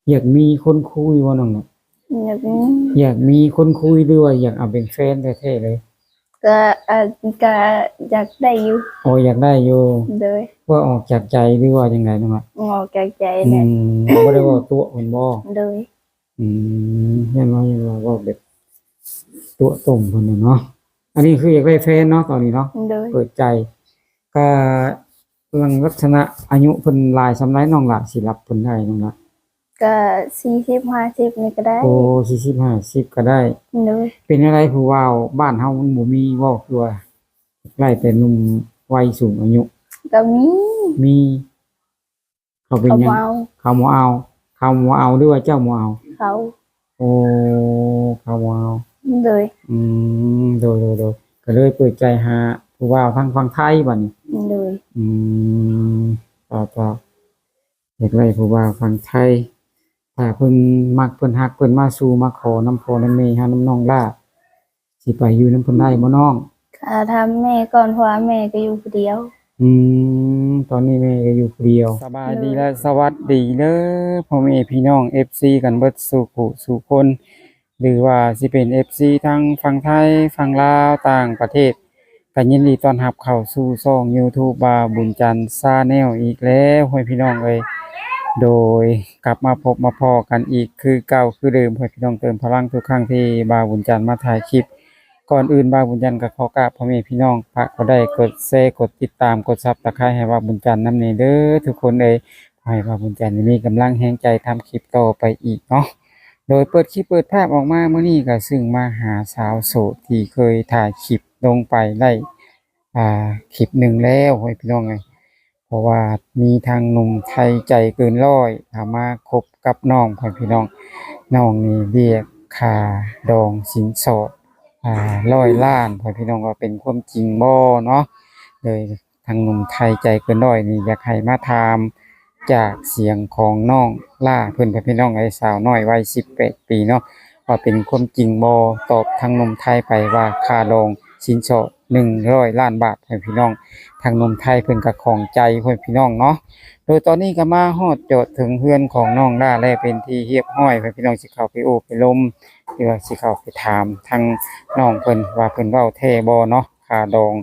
อยากมีคนคุยบ่น้องน่ะอยากมีอยากมีคนคุยหรือว่าอยากเอาเป็นแฟนแท้ๆเลยก็ก็อยากได้อยู่โอ้อยากได้อยู่โดยว่าออกจากใจหรือว่าจังไดน้องน่ะออกจากใจอืแหละบ่ได้เว้าตัวเพิ่นบ่โดยอืแม่นว่าเว้าแบบตัวตรงเพิ่นน่ะเนาะอันนี้คืออยากได้แฟนเนาะตอนนี้เนาะโดยเปิดใจก็เรื่องลักษณะอายุเพิ่นหลายส่ำใดน้องล่ะสิรับเพิ่นได้น้องล่ะก็40-50นี่ก็ได้โอ้40-50ก็ได้โดยเป็นอะไรผู้เว้าบ้านเฮามันบ่มีเว้าคือว่าไล่แต่หนุ่มวัยสูงอายุก็มีมีเขาเป็นหยังเขาบ่เอาเขาบ่เอาเขาบ่เอาหรือว่าเจ้าบ่เอาเขาโอ้เขาบ่เอาโดยโดยก็เลยเปิดใจหาผู้เว้าทางฝั่งไทยบัดนี้โดยอืมก็อยากได้ผู้เว้าฝั่งไทยถ้าเพิ่นมักเพิ่นฮักเพิ่นมาสู่มาขอนำพ่อนำแม่หานำน้องล่าสิไปอยู่นำเพิ่นได้บ่น้องก็ทำแม่ก่อนเพราะว่าแม่ก็อยู่ผู้เดียวอืตอนนี้แม่ก็อยู่คนเดียวสบายดีและสวัสดีเด้อพ่อแม่พี่น้อง FC กันเบิดสู่ผู้สู่คน หรือว่าสิเป็น FC ทั้งฝั่งไทยฝั่งลาวต่างประเทศก็ยินดีต้อนรับเข้าสู่ช่อง YouTube บาวบุญจันทร์ชาแนลอีกแล้วพ่อพี่น้องเอ้ยโดยกลับมาพบมาพ้อกันอีกคือเก่าคือเดิมพ่อพี่น้องเติมพลังทุกครั้งที่บาวบุญจันทร์มาถ่ายคลิป ก่อนอื่นบ่าวบุญจันทร์ก็ขอกราบพ่อแม่พี่น้องฝากก็ได้กดแชร์กดติดตามกด Subscribe ให้บ่าวบุญจันทร์นำแน่เด้อทุกคนเอ้ยให้บ่าวบุญจันทร์มีกำลังแรงใจทำคลิปต่อไปอีกเนาะโดยเปิดคลิปเปิดภาพออกมามื้อนี้ก็ซึ่งมาหาสาวโสดที่เคยถ่ายคลิปลงไปได้คลิปหนึ่งแล้วให้พี่น้องเอ้ยเพราะว่ามีทางหนุ่มไทยใจเกินร้อยมาคบกับน้องให้พี่น้องน้องนี่เรียกค่าดองสินสอด 100 ล้านพ่อพี่น้องว่าเป็นความจริงบ่เนาะเลยทางหนุ่มไทยใจเกินร้อยนี่อยากให้มาถามจากเสียงของน้องล่าเพิ่นพ่อพี่น้องไอ้สาวน้อยวัย18 ปีเนาะว่าเป็นความจริงบ่ตอบทางหนุ่มไทยไปว่าค่าดองสินสอด100 ล้านบาทพ่อพี่น้องทางหนุ่มไทยเพิ่นก็ของใจพ่อพี่น้องเนาะโดยตอนนี้ก็มาฮอดจอดถึงเฮือนของน้องล่าแล้วเป็นที่เรียบร้อยพ่อพี่น้องสิเข้าไปโอบไปลมหรือว่าสิเข้าไปถามทาง น้องเพิ่นว่าเพิ่นเว้าแท้บ่เนาะค่าดอง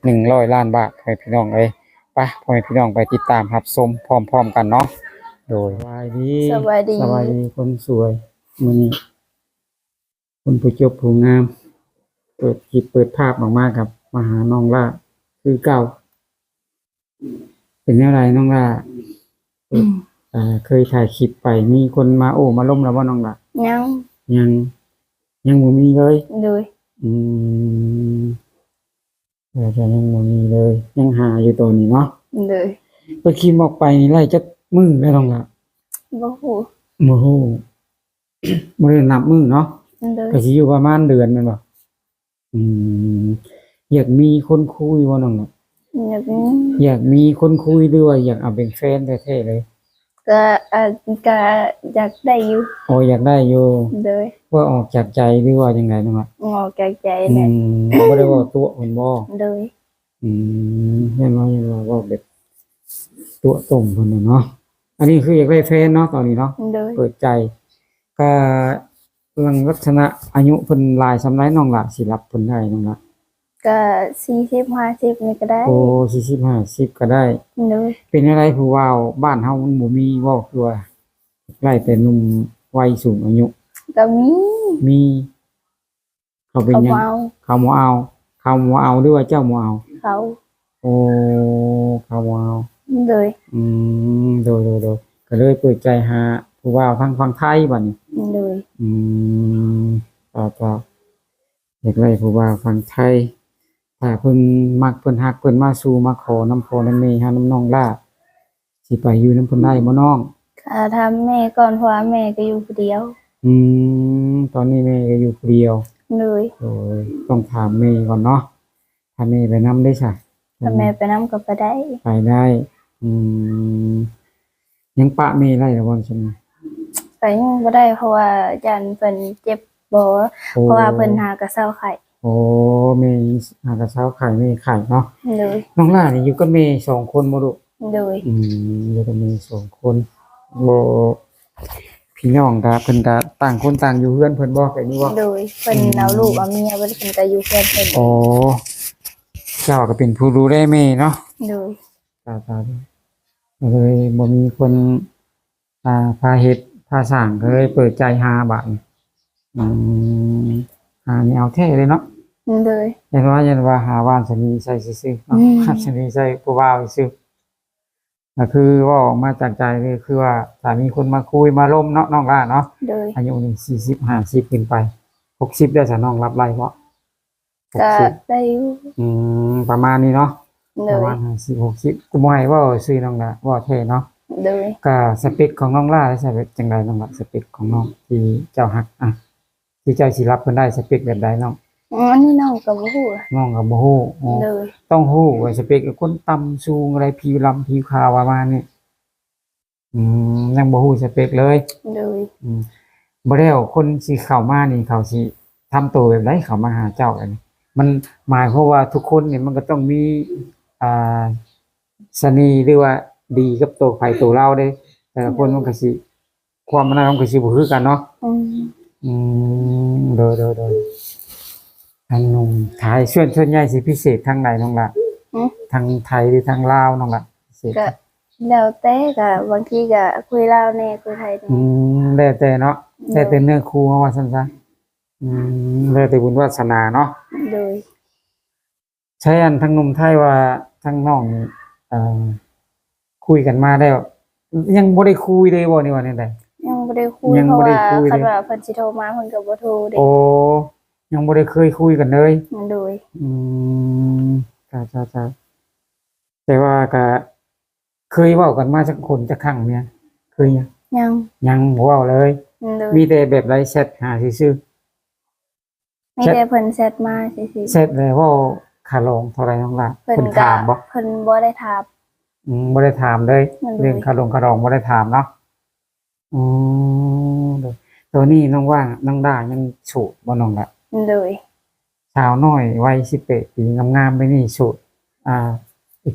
100 ล้านบาทให้พี่น้องเอ้ยไปพ่อแม่พี่น้องไปติดตามรับชมพร้อมๆกันเนาะโดยสบายดีสวัสดีสบายดีคนสวยมื้อนี้คนผู้จบผู้งามเปิดคลิปเปิดภาพออกมากับมาหาน้องล่าคือเก่าเป็นแนวใดน้องล่าเคยถ่ายคลิปไปมีคนมาโอ้มาล้มแล้วบ่น้องล่ะยังยังยังบ่มีเลยโดยอืม จะยังบ่มีเลยยังหาอยู่ตัวนี้เนาะโดยเพิ่นขี่ออกไปนี่ไล่จักมื้อแล้วน้องล่ะบ่ฮู้บ่ฮู้ บ่ได้นับมื้อเนาะโดยก็สิอยู่ประมาณเดือนแม่นบ่อืมอยากมีคนคุยบ่น้องล่ะอยากมีอยากมีคนคุยหรือว่าอยากเอาเป็นแฟนแท้ๆเลยก็ก็อยากได้อยู่โอ้อยากได้อยู่โดยว่าออกจากใจหรือว่าจังไดน้องล่ะออกจากใจแหละบ่ได้เว้าตัวเพิ่นบ่โดยอืแม่นว่าเว้าแบบตัวตรงเพิ่นน่ะเนาะอันนี้คืออยากได้แฟนเนาะตอนนี้เนาะโดยเปิดใจก็เรื่องลักษณะอายุเพิ่นหลายส่ำใดน้องล่ะสิรับเพิ่นได้น้องล่ะก็40-50นี่ก็ได้โอ้40-50ก็ได้โดยเป็นอะไรผู้เว้าบ้านเฮามันบ่มีเว้าคือว่าไล่แต่หนุ่มวัยสูงอายุก็มีมีเขาเป็นหยังเขาบ่เอาเขาบ่เอาเขาบ่เอาหรือว่าเจ้าบ่เอาเขาโอ้เขาบ่เอาโดยโดยก็เลยเปิดใจหาผู้เว้าทางฝั่งไทยบัดนี้โดยอืมก็อยากได้ผู้เว้าฝั่งไทยถ้าเพิ่นมักเพิ่นฮักเพิ่นมาสู่มาขอนำพ่อนำแม่หานำน้องล่าสิไปอยู่นำเพิ่นได้บ่น้องก็ทำแม่ก่อนเพราะว่าแม่ก็อยู่ผู้เดียวตอนนี้แม่ก็อยู่ผู้เดียวเลยโอ้ยต้องถามแม่ก่อนเนาะถ้าแม่ไปนำได้ซะถ้าแม่ไปนำก็ไปได้ไปได้อืมยังปะแม่ได้ล่ะบ่ซั่นไปยังบ่ได้เพราะว่ายันเพิ่นเจ็บบ่เพราะว่าเพิ่นหากระเซาไข้โอ้แม่หากระเช้าไข่แม่ไข่เนาะเลยน้องล่านี่อยู่กับแม่2 คนบ่ลูกเลยอยู่กับแม่2 คนบ่พี่ พี่น้องก็เพิ่นก็ต่างคนต่างอยู่เฮือนเพิ่นบ่แบบนี้บ่ โดยเพิ่นเอาลูกเอาเมียเพิ่นก็อยู่เพื่อนเพิ่น โอ้เจ้าก็เป็นผู้ดูแลแม่เนาะ โดย ตาเลยบ่มีคนพาเฮ็ดพาสร้างก็เลยเปิดใจหาบาดนี้อืมหาแนวแท้เลยเนาะ โดย ยันว่าหาวานสนีใส่ซื่อๆเนาะหาสนีใส่ผู้บ่าวซื่อก็คือเว่าออกมาจากใจเลยคือว่าถ้ามีคนมาคุยมาล้มเนาะน้องล่าเนาะ โดย อายุนี่40 50ขึ้นไป60ได้ซะน้องรับไล่บ่ ก็ 60 ได้อยู่ ประมาณนี้เนาะ โด ประ ย มาณ50 60กูบ่ให้เว้าซื่อน้องล่ะเว้าแท้เนาะ โดย ก็สเปคของน้องล่าได้สเปคจังไดน้องล่ะสเปคของน้องที่เจ้าฮักที่เจ้าสิรับเพิ่นได้สเปคแบบใดน้อง อันนี้น้องก็บ่ฮู้ น้องก็บ่ฮู้อ๋อ โดย ต้องฮู้ว่าสเปคคนต่ำสูงอะไรผิวลำผิวขาวประมาณนี้ยังบ่ฮู้สเปคเลย โดย บ่แล้วคนสิเข้ามานี่เขาสิทำตัวแบบใดเข้ามาหาเจ้าอันนี้มันหมายความว่าทุกคนนี่มันก็ต้องมีอ่าเสน่ห์หรือว่าดีกับตัวไผตัวเราเด้แต่ละคนมันก็สิความมันก็สิบ่คือกันเนาะ โดยทางนงไทยส่วนใหญ่สิพิเศษทางไหนน้องล่ะทางไทยหรือทางลาวน้องล่ะพิเศษ ก็แล้วแต่ก็บางทีก็คุยลาวแน่คุยไทยแน่ แล้วแต่เนาะแล้วแต่เนื้อคู่ว่าซั่นซะแล้วแต่บุญวาสนาเนาะ โดย ใช้อันทางหนุ่มไทยว่าทางน้องนี่คุยกันมาแล้วยังบ่ได้คุยเลยบ่นี่ว่าแนวใด ยังบ่ได้คุย ยัง เพ บ่ ราะ ได้ ว่า คุยเลย คันว่าเพิ่นสิโทรมาเพิ่นก็บ่โทรเด้ โอ้ยังบ่ได้เคยคุยกันเลย โดย จ้าแต่ว่าก็เคยเว้ากันมาสักคนจักครั้งเนี่ยเคยยัง ยังบ่เว้าเลย โดย มีแต่แบบไรแชทหาซื่อ มีแต่เพิ่นแชทมาซื่อ ๆแชทแล้วเว้าค่าลงเท่าไหร่น้องล่ะ ๆเพิ่ เพิ่ น น ก็ ถามบ่ เพิ่นบ่ได้ถาม บ่ได้ถามเลย มันเลย เรื่องค่าลงค่ารองบ่ได้ถามเนาะอืมเด้อตัวนี้น้องว่างน้องด้ายังโสดบ่น้องล่ะ โดย สาวน้อยวัย18ปีงามๆไปนี่โสด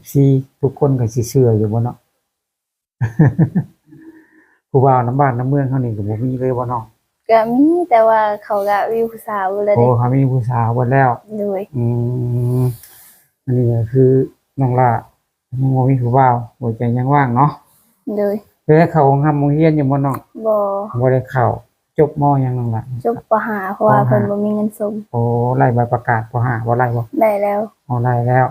FC ทุกคนก็สิเชื่ออยู่บ่เนาะ ผู้บ่าวน้ำบ้านน้ำเมืองเฮานี่ก็บ่มีเลยบ่น้อง ก็มีแต่ว่าเขาก็มีผู้สาวแล้ว โอ้ เด้ เขามีผู้สาวเบิดแล้ว โดย อันนี้ก็คือน้องล่ะยังบ่มีผู้บ่าวหัวใจยังว่างเนาะ โดย แล้วเขาทำโรงเรียนอยู่บ่น้อง บ่ บ่ได้เข้าจบมยังน้องล่ะ จบปห้าเพราะว่าเพิ่นบ่มีเงินส่ง โอ้ไล่ใบประกาศปห้าบ่ไล่บ่ ได้แล้ว เอาไล่แล้ว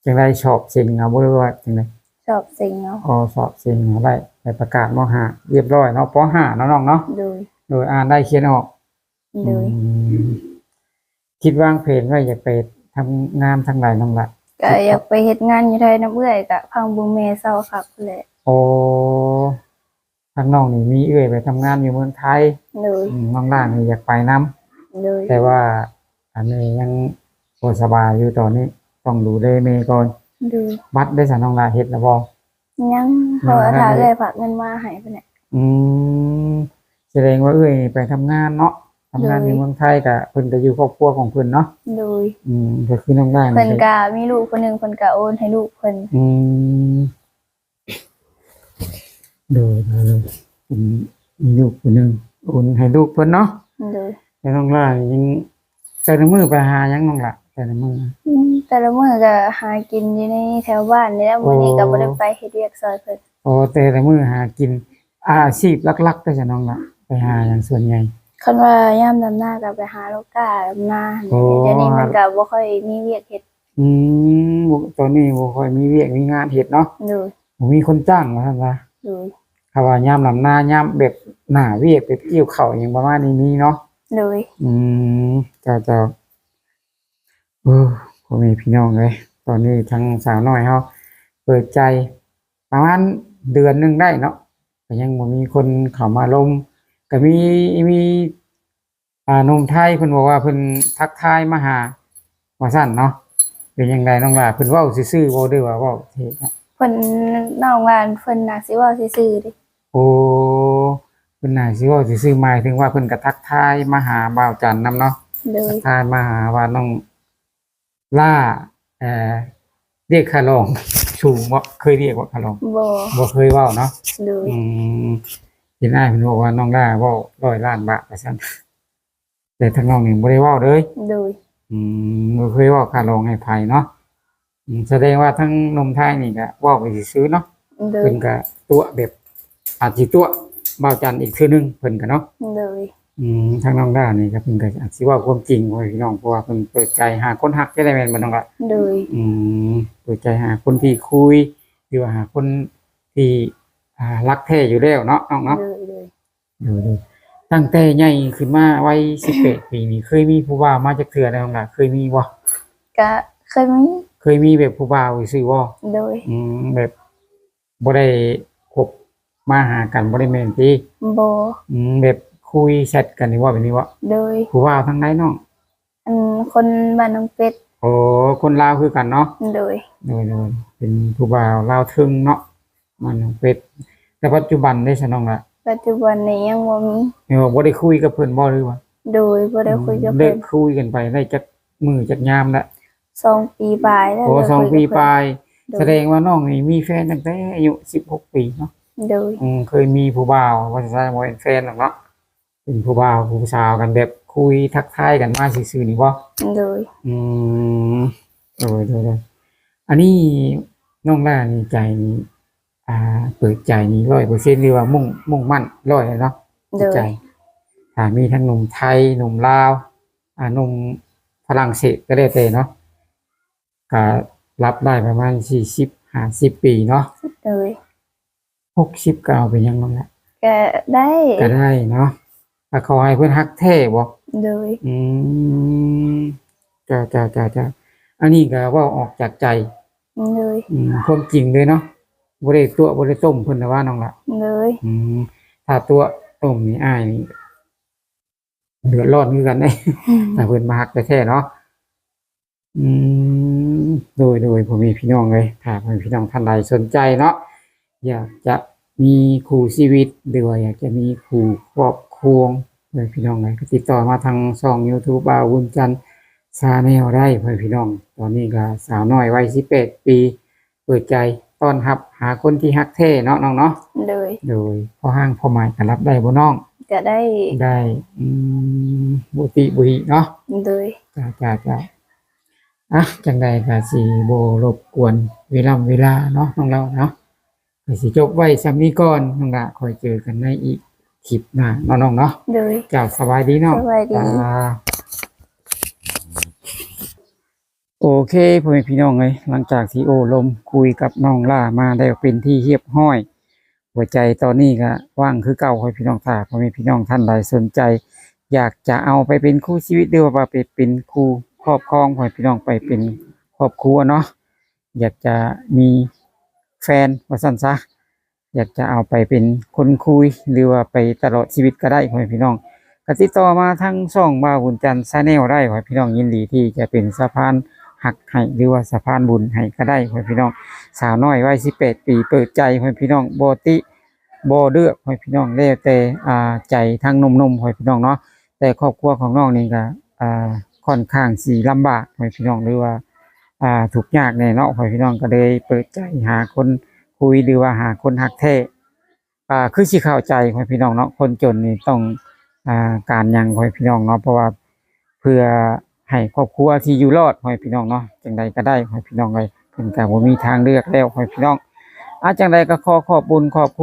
จังได๋สอบเซ็นเอาบ่รู้ว่าจังได๋ ชอบสิ่งเนาะ อ๋อสอบเซ็นเอาไล่ใบประกาศมห้าเรียบร้อยเนาะปห้าเนาะน้องเนาะ โดย โดยอ่านได้เขียนออก โดย คิดวางแผนไว้อยากไปทำงานทางไหนน้องล่ะ ก็อยากไปเฮ็ดงานอยู่ไทยน้ำเอื้อยก็พังบุงแม่เศร้าคักแหละ โอ้ทางน้องนี่มีเอื้อยไปทำงานอยู่เมืองไทย โดย น้องล่างนี่อยากไปนํ โดย แต่ว่าอันนี้ยังบ่สบายอยู่ตอนนี้ต้องดูแลแม่ก่อน โดย บัตรได้สะน้องล่ะเฮ็ดแล้วบ่ ยังเพราะว่าถ้าเอื้อยฝากเงินมาให้เพิ่นน่ะ อืมแสดงว่าเอ้ยไปทำงานเนาะทำงาน เลย ในเมืองไทยก็เพิ่นก็อยู่ครอบครัวของเพิ่นเนาะ โดย ก็คือน้องล่าง เพิ่นก็มีลูกคนหนึงเพิ่นก็โอนให้ลูกเพิ่น มโดยมีลูกคนหนึงโอนให้ลูกเพิ่นเนาะ โดย แต่น้องล่างยังแต่ละมื้อไปหาหยังน้องล่ะแต่ละมื้อ แต่ละมื้อก็หากินอยู่ในแถวบ้านนี่แหละมื้อนี้ก็บ่ได้ไปเฮ็ดเวียกซอยเพิ่น โอ้แต่ละมื้อหากินอาชีพหลักๆก็จะน้องล่ะไปหาอย่างส่วนใหญ่ คันว่ายามดำนาก็ไปหาลูกก้าดำนา โอ้ เดี๋ยวนี้มันก็บ่ค่อยมีเวียกเฮ็ด ตอนนี้บ่ค่อยมีเวียกมีงานเฮ็ดเนาะ โดย บ่มีคนจ้างว่าซั่นว่า โดย ถ้าว่ายามลำหน้ายามแบบหน้าเวียกแบบเกี่ยวข้าวหยังประมาณนี้มีเนาะ โดย จะพ่อแม่พี่น้องเอ้ยตอนนี้ทางสาวน้อยเฮาเปิดใจประมาณเดือนหนึงได้เนาะก็ยังบ่มีคนเข้ามาลมก็มีหนุ่มไทยเพิ่นบอกว่าเพิ่นทักทายมาหาว่าซั่นเนาะเป็นจังไดน้องล่ะเพิ่นเว้าซื่อๆบ่ได้ว่าเว้าเทศนะ เพิ่นน้องว่าเพิ่นน่ะสิเว้าซื่อๆเด้ โอ้เพิ่นน่าสิเว้าซื่อๆหมายถึงว่าเพิ่นก็ทักทายมาหาบ่าวจันทร์นํเนาะ โดย ทักทายมาหาว่าน้องล่าเรียกคารองสูงบ่เคยเรียกว่าคารอง บ่ บ่เคยเว้าเนาะ โดย อืม เห็นอ้ายเพิ่นบอกว่าน้องล่าเว้า100 ล้านบาทว่าซั่นแต่ทางน้องนี่บ่ได้เว้าเลย โดย บ่เคยเว้าค่าลองให้ไผเนาะแสดงว่าทั้งหนุ่มไทยนี่ก็เว้าไปซื่อๆเนาะ โดย เพิ่นก็ตัวแบบอาจสิตัวเบาจันทร์อีกเทื่อนึงเพิ่นก็เนาะ โดย ทางน้องด้านี่ก็เพิ่นก็อาจสิเว้าความจริงไว้พี่น้องเพราะว่าเพิ่นเปิดใจหาคนฮักได้แม่นบ่น้องล่ะ โดย เปิดใจหาคนที่คุยหรือว่าหาคนที่รักแท้อยู่แล้วเนาะน้องเนาะ โดย โดย ดูตั้งแต่ใหญ่ขึ้นมาวัย18 ปีนี่เคยมีผู้บ่าวมาจักเทื่อแล้วน้องล่ะเคยมีบ่ ก็เคยมี แบบผู้บ่าวซื่อบ่ โดย แบบบ่ได้คบมาหากันบ่ได้แม่นติ บ่ แบบคุยแชทกันนี่ว่าแบบนี้บ่ โดย ผู้บ่าวทางไหนน้อง คนบ้านน้องเป็ด โอ้คนลาวคือกันเนาะ โดย โดยเป็นผู้บ่าวลาวทึงเนาะมันเป็ดแต่ปัจจุบันได้ซะน้องล่ะ ปัจจุบันนี้ยังบ่มี แม่ว่าบ่ได้คุยกับเพิ่นบ่หรือว่า โดยบ่ได้คุยกับ เลิ เพิ่ ก น คุยกันไปได้จักมื้อจักยามละ 2 ปีปลายแล้ว โอ้ เลิก สอง คุยกับ ปี เพิ่น ปลาย โดย แสดงว่าน้องนี่มีแฟนตั้งแต่อายุ16 ปีเนาะ โดย เคยมีผู้บ่าวว่าจะบ่เป็นแฟนหรอกเนาะเป็นผู้บ่าวผู้สาวกันแบบคุยทักทายกันมาซื่อๆนี่บ่ โดย อืมโดยอันนี้น้องล่านี่ใจนี่เปิดใจนี่100%หรือว่ามุ่งมั่น100เลยเนาะ โดย ใจถ้ามีทั้งหนุ่มไทยหนุ่มลาวหนุ่มฝรั่งเศสก็ได้แต่เนาะก็รับได้ประมาณ40-50 ปีเนาะ โดย 60ก็เอาไปยังนั่นแหละ ก็ได้ ก็ได้เนาะถ้าเขาให้เพิ่นฮักแท้บ่ โดย จ้าอันนี้ก็เว้าออกจากใจ โดย ความจริงเลยเนาะบ่ได้ตัวบ่ได้ต้มเพิ่นน่ะว่าน้องล่ะ โดย ถ้าตัวต้มนี่อ้ายนี่เดือดร้อนคือกันเด้ ถ้าเพิ่นมาฮักแท้ๆเนาะโดยพ่อแม่พี่น้องเลยถ้าพ่อแม่พี่น้องท่านใดสนใจเนาะอยากจะมีคู่ชีวิตหรือว่าอยากจะมีคู่ครอบครัวเลยพี่น้องเลยก็ติดต่อมาทางช่อง YouTube บ่าวบุญจันทร์ชาแนลได้พ่อแม่พี่น้องตอนนี้ก็สาวน้อยวัย18 ปีเปิดใจต้อนรับหาคนที่ฮักแท้เนาะน้องเนาะ โดย โดยพ่อห้างพ่อหมายก็รับได้บ่น้อง ก็ได้ ได้บุติบุหิเนาะ โดย จ้าจังใดก็สิบ่รบกวนเวลาเนาะน้องเราเนาะก็สิจบไว้ซำนี้ก่อนน้องละค่อยเจอกันในอีกคลิปหน้าเนาะน้องเนาะ โดย จ้าสบายดีเนาะ สบายดี โอเคพ่อแม่พี่น้องเอ้ยหลังจากที่โอ้ลมคุยกับน้องล่ามาได้เป็นที่เรียบร้อยหัวใจตอนนี้ก็ว่างคือเก่าพ่อแม่พี่น้องถ้าพ่อแม่พี่น้องท่านใดสนใจ อยากจะเอาไปเป็นคู่ชีวิตหรือว่าไปเป็นคู่ครอบครองพ่อแม่พี่น้องไปเป็นครอบครัวเนาะอยากจะมีแฟนว่าซั่นซะอยากจะเอาไปเป็นคนคุยหรือว่าไปตลอดชีวิตก็ได้พ่อแม่พี่น้องก็ติดต่อมาทางช่องบ่าวบุญจันทร์ชาแนลได้พ่อแม่พี่น้องยินดีที่จะเป็นสะพานหักให้หรือว่าสะพานบุญให้ก็ได้พ่อแม่พี่น้องสาวน้อยวัย18 ปีเปิดใจพ่อแม่พี่น้องบ่ติบ่เลือกพ่อแม่พี่น้องแล้วแต่ใจทางหนุ่มๆพ่อแม่พี่น้องเนาะแต่ครอบครัวของน้องนี่ก็ค่อนข้างสิลำบากพ่อแม่พี่น้องหรือว่าทุกข์ยากแน่เนาะพ่อแม่พี่น้องก็เลยเปิดใจหาคนคุยหรือว่าหาคนฮักแท้คือสิเข้าใจพ่อแม่พี่น้องเนาะคนจนนี่ต้องการหยังพ่อแม่พี่น้องเนาะเพราะว่าเพื่อให้ครอบครัวที่อยู่รอดพ่อแม่พี่น้องเนาะจังใดก็ได้พ่อแม่พี่น้องเลยเพิ่นก็บ่มีทางเลือกแล้วพ่อแม่พี่น้องจังใดก็ขอบคุ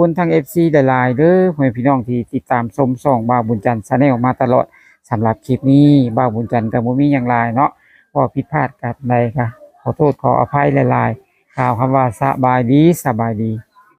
ณทั้ง FC หลายๆเด้อพ่อแม่พี่น้องที่ติดตามชมช่องบ่าวบุญจันทร์ชาแนลมาตลอดสำหรับคลิปนี้บ่าวบุญจันทร์ก็บ่มีหยังหลายเนาะว่าผิดพลาดกับใดก็ขอโทษขออภัยหลายๆกล่าวคำว่าสบายดี